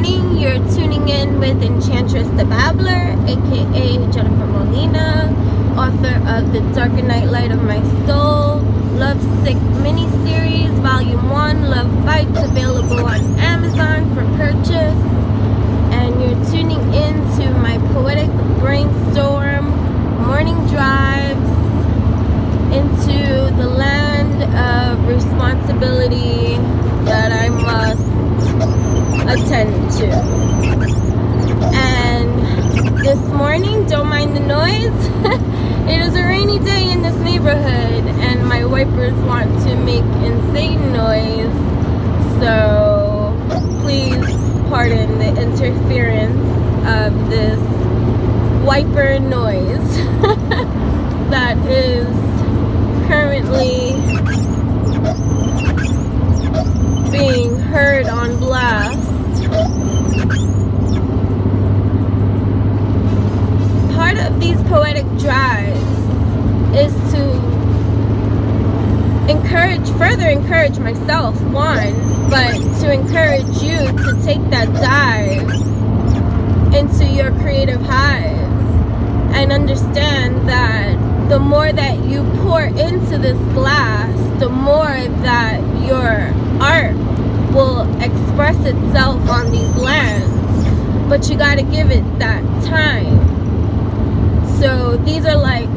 morning. You're tuning in with Enchantress the Babbler, aka Jennifer Molina, author of The Darker Night Light of My Soul, Love Sick miniseries, Volume 1, Love Bites, available on Amazon for purchase. And you're tuning in to my poetic brainstorm morning drives into the land of responsibility that I must attend to. And this morning, don't mind the noise. It is a rainy day in this neighborhood and my wipers want to make insane noise, so please pardon the interference of this wiper noise that is currently being heard on blast. Part of these poetic drives is to further encourage myself, one, but to encourage you to take that dive into your creative hives and understand that the more that you pour into this glass, the more that your art will express itself on these lands, but you got to give it that time. So these are like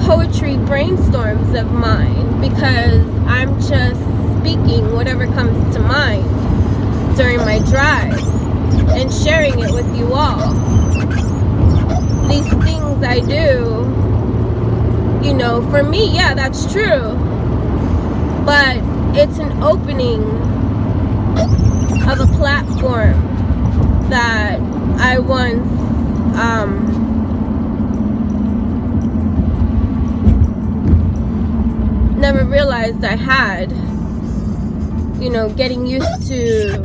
poetry brainstorms of mine, because I'm just speaking whatever comes to mind during my drive and sharing it with you all. These things I do, you know, for me, yeah, that's true, but it's an opening of a platform that I once never realized I had. You know, getting used to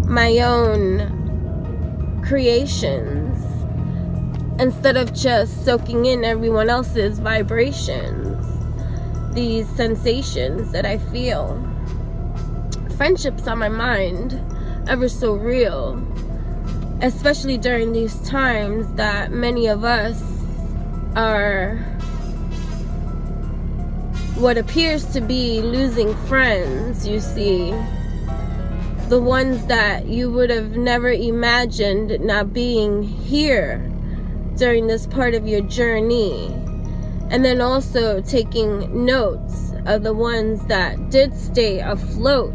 my own creations instead of just soaking in everyone else's vibrations, these sensations that I feel. Friendships on my mind, ever so real, especially during these times that many of us are what appears to be losing friends, you see. The ones that you would have never imagined not being here during this part of your journey. And then also taking notes of the ones that did stay afloat.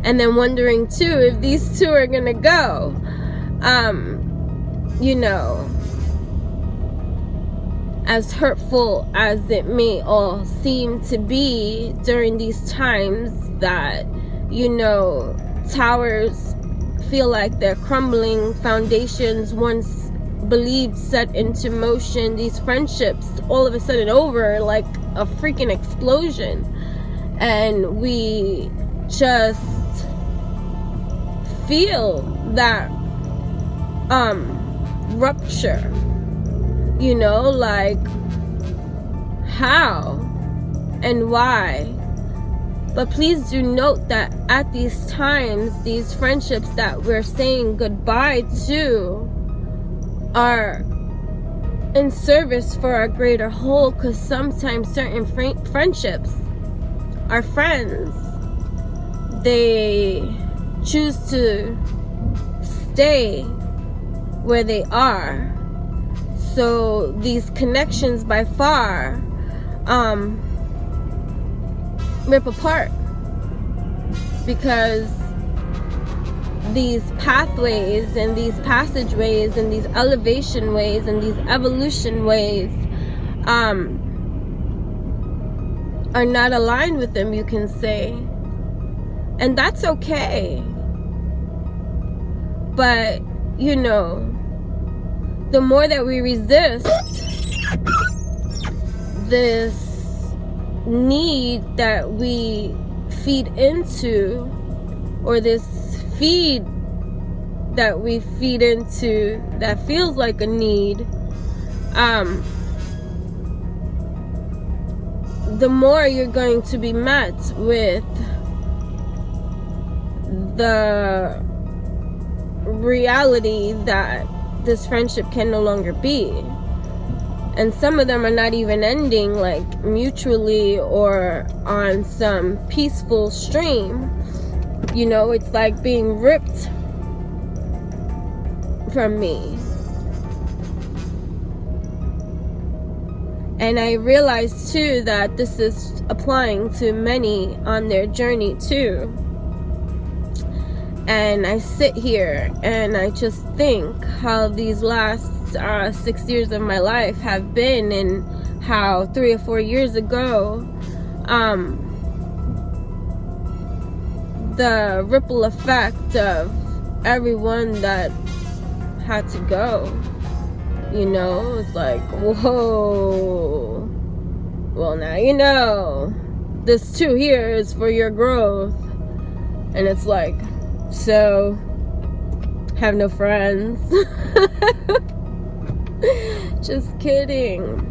And then wondering too if these two are gonna go. You know, as hurtful as it may all seem to be during these times that, you know, towers feel like they're crumbling, foundations once believed set into motion, these friendships all of a sudden over like a freaking explosion, and we just feel that rupture. You know, like, how and why? But please do note that at these times, these friendships that we're saying goodbye to are in service for a greater whole, because sometimes certain friendships are friends. They choose to stay where they are. So these connections by far rip apart, because these pathways and these passageways and these elevation ways and these evolution ways are not aligned with them, you can say. And that's okay. But, you know, the more that we resist this need that we feed into, or this feed that we feed into that feels like a need, the more you're going to be met with the reality that this friendship can no longer be. And some of them are not even ending like mutually or on some peaceful stream. You know, it's like being ripped from me. And I realize too that this is applying to many on their journey too. And I sit here and I just think how these last 6 years of my life have been, and how 3 or 4 years ago, the ripple effect of everyone that had to go, you know, it's like, whoa, well, now you know, this too here is for your growth. And it's like, so, have no friends. Just kidding.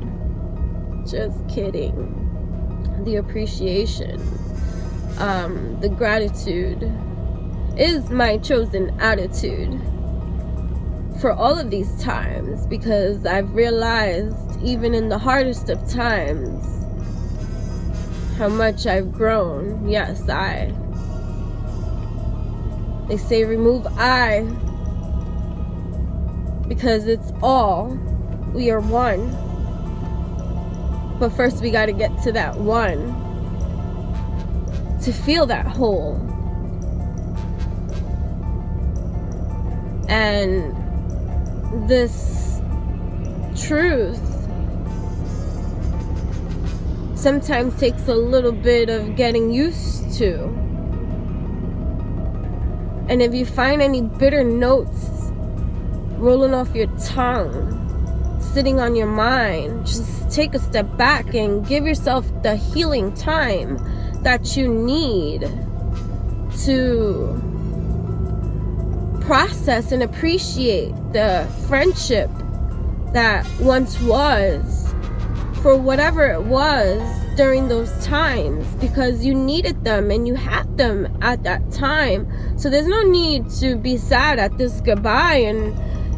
Just kidding. The appreciation, the gratitude is my chosen attitude for all of these times, because I've realized even in the hardest of times how much I've grown. Yes, they say remove I, because it's all, we are one. But first we got to get to that one to feel that whole. And this truth sometimes takes a little bit of getting used to. And if you find any bitter notes rolling off your tongue, sitting on your mind, just take a step back and give yourself the healing time that you need to process and appreciate the friendship that once was, for whatever it was during those times, because you needed them and you had them at that time. So there's no need to be sad at this goodbye, and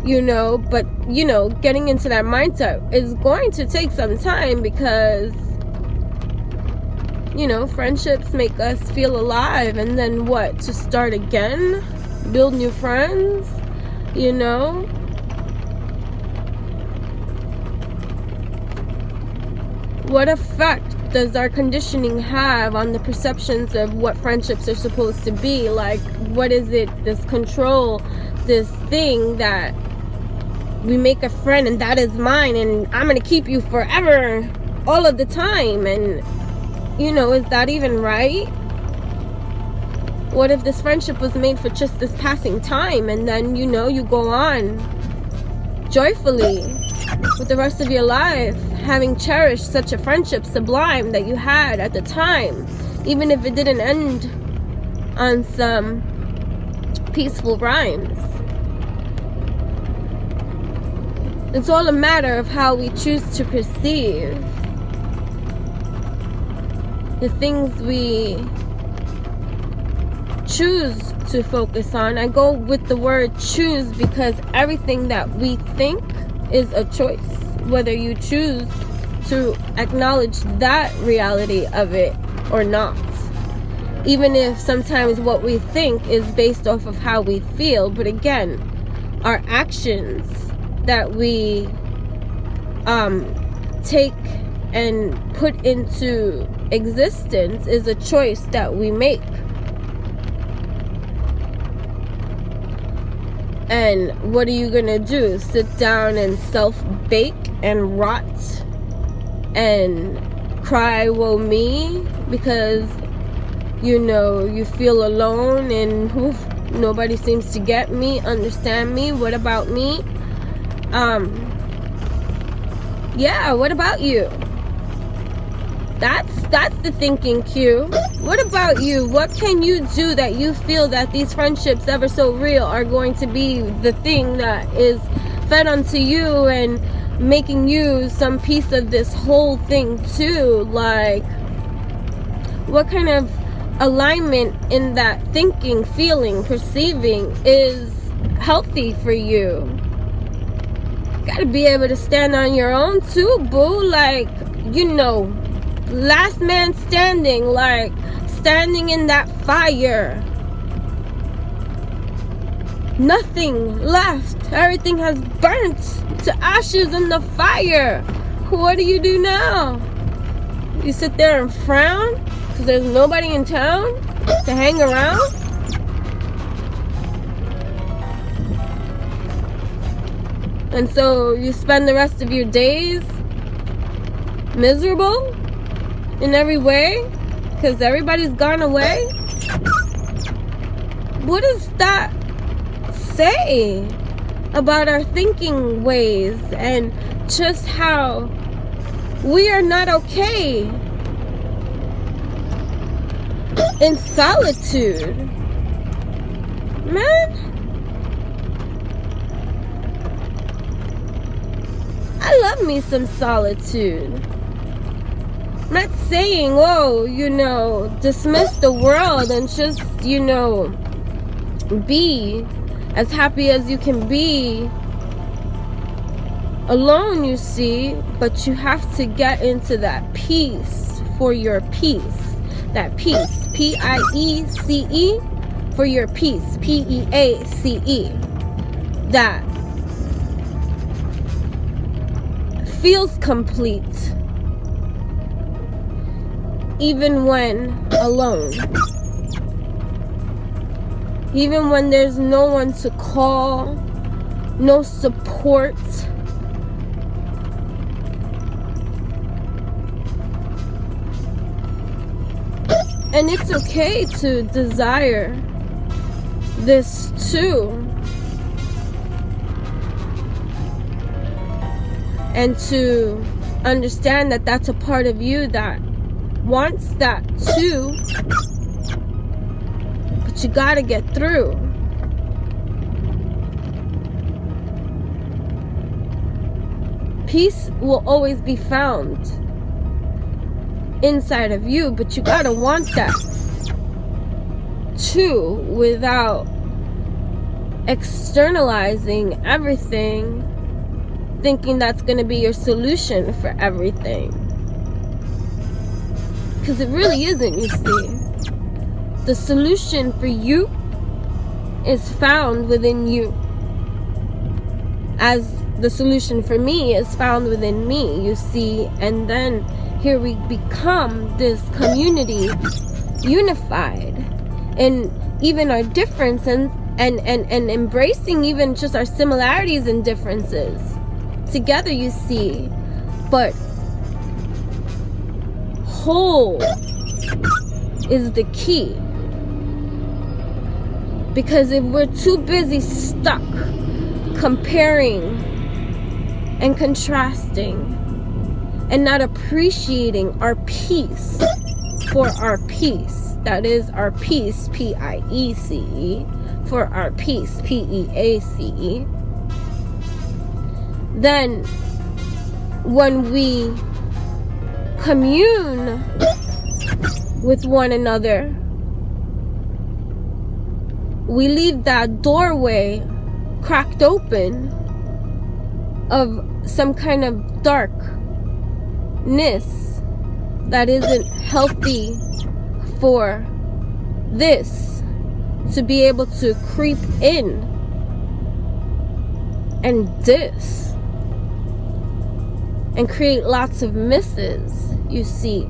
you know, but you know, getting into that mindset is going to take some time, because you know, friendships make us feel alive, and then what, to start again, build new friends, you know. What effect does our conditioning have on the perceptions of what friendships are supposed to be? Like, what is it, this control, this thing that we make a friend and that is mine and I'm gonna keep you forever all of the time? And you know, is that even right? What if this friendship was made for just this passing time, and then you know, you go on joyfully with the rest of your life, having cherished such a friendship sublime that you had at the time, even if it didn't end on some peaceful rhymes. It's all a matter of how we choose to perceive the things we choose to focus on. I go with the word choose because everything that we think is a choice, whether you choose to acknowledge that reality of it or not. Even if sometimes what we think is based off of how we feel, but again, our actions that we take and put into existence is a choice that we make. And what are you gonna do? Sit down and self-bake and rot and cry, woe me, because you know you feel alone and nobody seems to get me, understand me? What about me? Yeah, what about you? That's the thinking cue. What about you? What can you do that you feel that these friendships, ever so real, are going to be the thing that is fed onto you and making you some piece of this whole thing too? Like, what kind of alignment in that thinking, feeling, perceiving is healthy for you. Gotta be able to stand on your own too, boo. Like, you know, last man standing, like standing in that fire. Nothing left. Everything has burnt to ashes in the fire. What do you do now? You sit there and frown because there's nobody in town to hang around? And so you spend the rest of your days miserable in every way because everybody's gone away? What does that say about our thinking ways and just how we are not okay in solitude? Man, I love me some solitude. I'm not saying, oh, you know, dismiss the world and just, you know, be as happy as you can be alone, you see, but you have to get into that peace for your peace. That peace, P-I-E-C-E, for your peace, P-E-A-C-E. That feels complete even when alone. Even when there's no one to call, no support. And it's okay to desire this too. And to understand that that's a part of you that wants that too. But you gotta get through. Peace will always be found inside of you, but you gotta want that too without externalizing everything, thinking that's gonna be your solution for everything. Because it really isn't, you see. The solution for you is found within you. As the solution for me is found within me, you see. And then here we become this community, unified. And even our difference and embracing even just our similarities and differences. Together, you see. But whole is the key. Because if we're too busy stuck comparing and contrasting and not appreciating our peace for our peace, that is our peace, P-I-E-C-E, for our peace, P-E-A-C-E, then when we commune with one another, we leave that doorway cracked open of some kind of darkness that isn't healthy for this to be able to creep in and diss and create lots of misses, you see.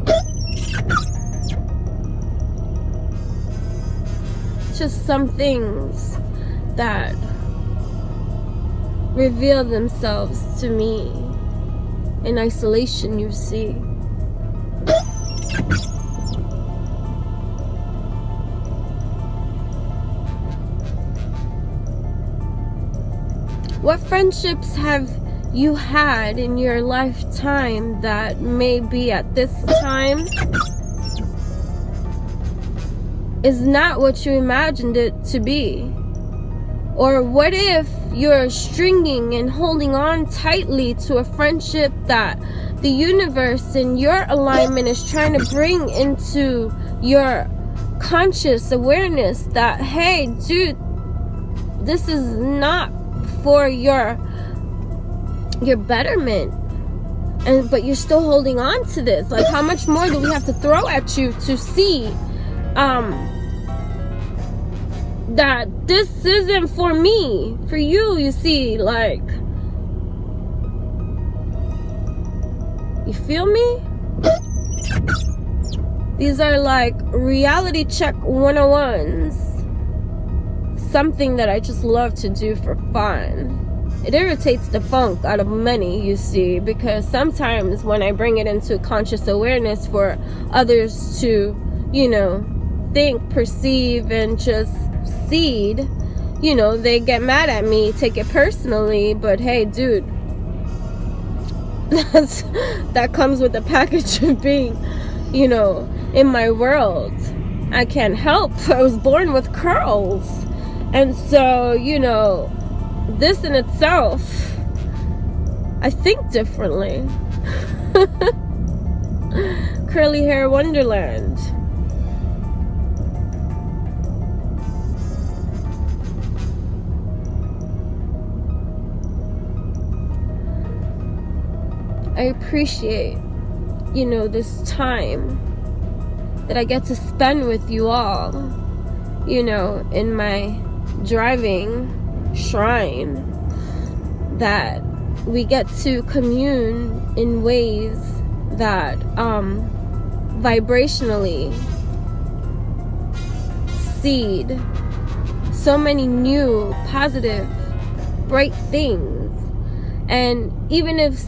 Just some things that reveal themselves to me in isolation, you see. What friendships have you had in your lifetime that maybe at this time is not what you imagined it to be? Or what if you're stringing and holding on tightly to a friendship that the universe and your alignment is trying to bring into your conscious awareness that, hey, dude, this is not for your betterment, but you're still holding on to this. Like, how much more do we have to throw at you to see that this isn't for me, for you? You see, like, you feel me? These are like reality check 101s. Something that I just love to do for fun. It irritates the funk out of many, you see, because sometimes when I bring it into conscious awareness for others to, you know, think, perceive, and just seed, you know, they get mad at me, take it personally. But hey, dude, that comes with the package of being, you know, in my world. I can't help. I was born with curls. And so, you know, this in itself, I think differently. Curly hair wonderland. I appreciate, you know, this time that I get to spend with you all, you know, in my driving shrine, that we get to commune in ways that vibrationally seed so many new, positive, bright things. And even if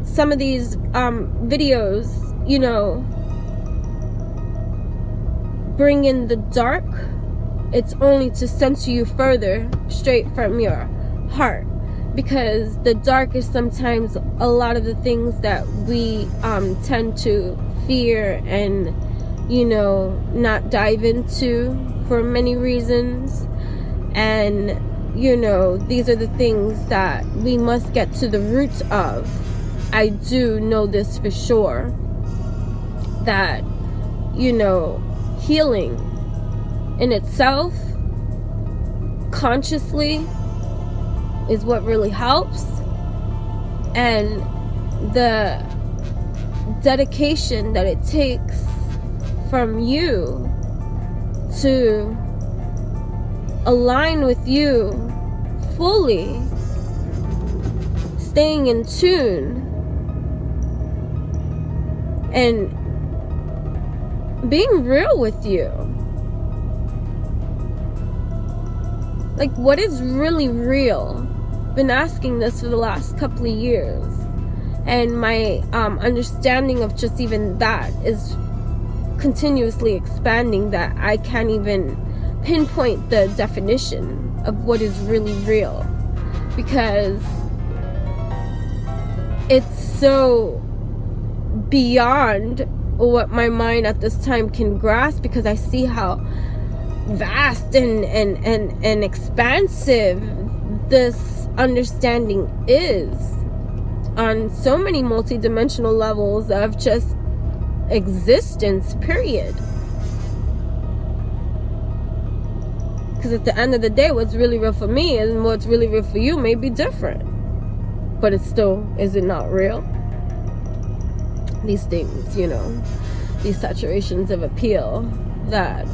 some of these videos, you know, bring in the dark, it's only to center you further straight from your heart, because the dark is sometimes a lot of the things that we tend to fear and, you know, not dive into for many reasons. And, you know, these are the things that we must get to the root of. I do know this for sure, that, you know, healing in itself, consciously, is what really helps. And the dedication that it takes from you to align with you fully, staying in tune, and being real with you. Like, what is really real? Been asking this for the last couple of years, and my understanding of just even that is continuously expanding, that I can't even pinpoint the definition of what is really real, because it's so beyond what my mind at this time can grasp, because I see how vast and expansive this understanding is on so many multidimensional levels of just existence, period. Because at the end of the day, what's really real for me and what's really real for you may be different, but it still, is it not real? These things, you know, these saturations of appeal that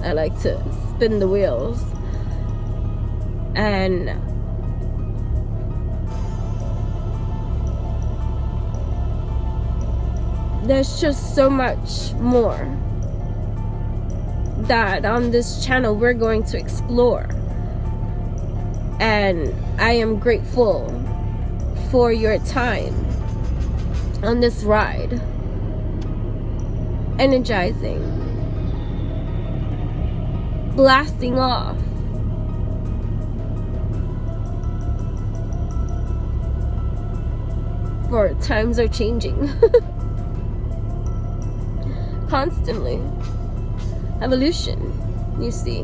I like to spin the wheels. And there's just so much more that on this channel we're going to explore. And I am grateful for your time on this ride. Energizing, blasting off, for times are changing. Constantly. Evolution, you see.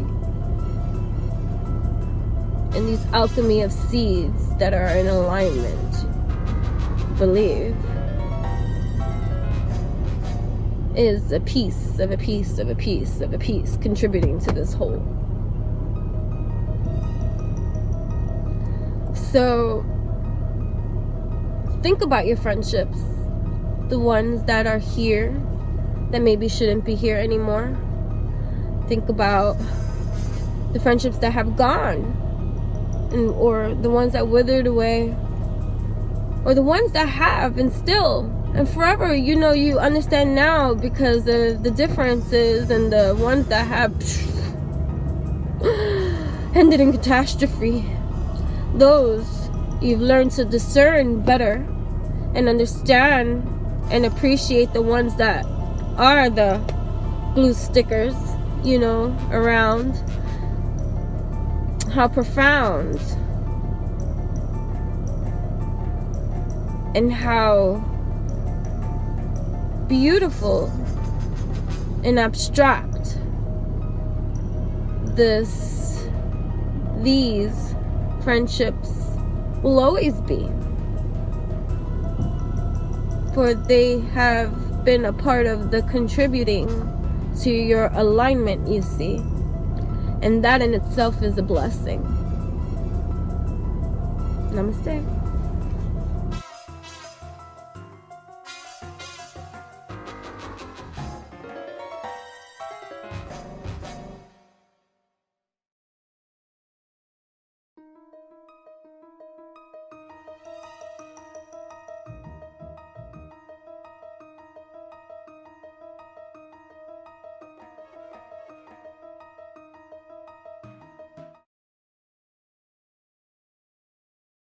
And these alchemy of seeds that are in alignment, believe, is a piece of a piece of a piece of a piece contributing to this whole. So think about your friendships, the ones that are here that maybe shouldn't be here anymore. Think about the friendships that have gone, or the ones that withered away, or the ones that have and still and forever, you understand now because of the differences, and the ones that have ended in catastrophe. Those you've learned to discern better and understand and appreciate the ones that are the glue stickers, around. How profound and how beautiful and abstract these friendships will always be, for they have been a part of the contributing to your alignment, you see, and that in itself is a blessing. Namaste.